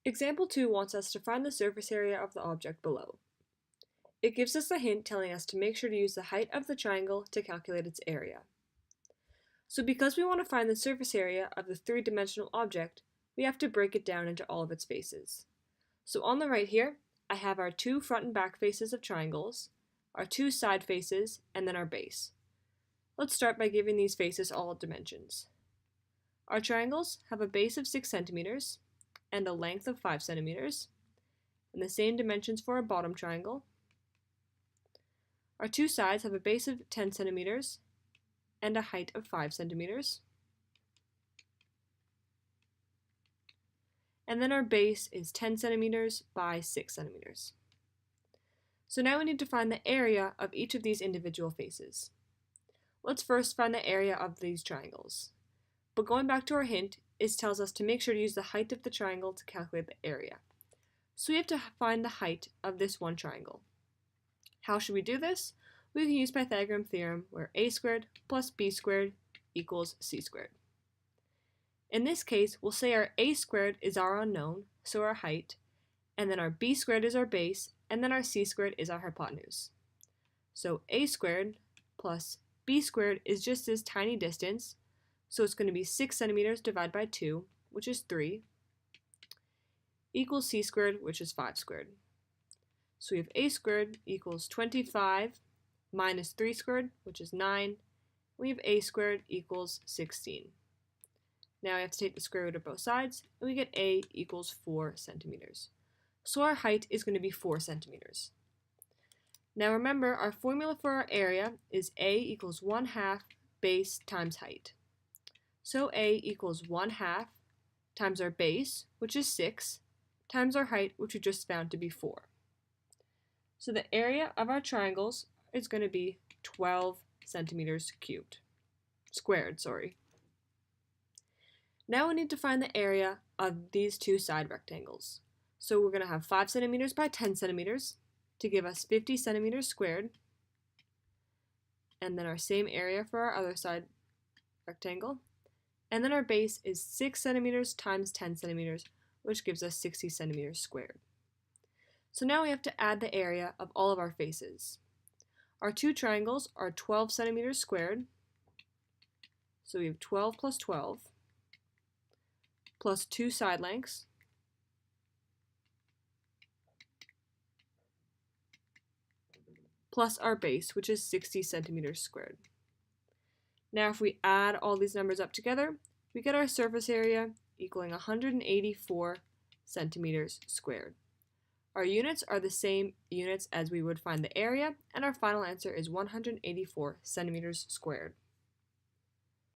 Example 2 wants us to find the surface area of the object below. It gives us a hint telling us to make sure to use the height of the triangle to calculate its area. So because we want to find the surface area of the three-dimensional object, we have to break it down into all of its faces. So on the right here, I have our two front and back faces of triangles, our two side faces, and then our base. Let's start by giving these faces all dimensions. Our triangles have a base of 6 centimeters and a length of 5 centimeters, and the same dimensions for our bottom triangle. Our two sides have a base of 10 centimeters and a height of 5 centimeters. And then our base is 10 centimeters by 6 centimeters. So now we need to find the area of each of these individual faces. Let's first find the area of these triangles. But going back to our hint, it tells us to make sure to use the height of the triangle to calculate the area. So we have to find the height of this one triangle. How should we do this? We can use Pythagorean Theorem, where a squared plus b squared equals c squared. In this case, we'll say our a squared is our unknown, so our height, and then our b squared is our base, and then our c squared is our hypotenuse. So a squared plus b squared is just this tiny distance, so it's going to be 6 centimeters divided by 2, which is 3, equals c squared, which is 5 squared. So we have a squared equals 25 minus 3 squared, which is 9. We have a squared equals 16. Now we have to take the square root of both sides, and we get a equals 4 centimeters. So our height is going to be 4 centimeters. Now remember, our formula for our area is a equals 1/2 base times height. So a equals 1/2 times our base, which is 6, times our height, which we just found to be 4. So the area of our triangles is going to be 12 centimeters squared. Now we need to find the area of these two side rectangles. So we're going to have 5 centimeters by 10 centimeters to give us 50 centimeters squared, and then our same area for our other side rectangle. And then our base is 6 centimeters times 10 centimeters, which gives us 60 centimeters squared. So now we have to add the area of all of our faces. Our two triangles are 12 centimeters squared, so we have 12 plus 12, plus 2 side lengths, plus our base, which is 60 centimeters squared. Now if we add all these numbers up together, we get our surface area equaling 184 centimeters squared. Our units are the same units as we would find the area, and our final answer is 184 centimeters squared.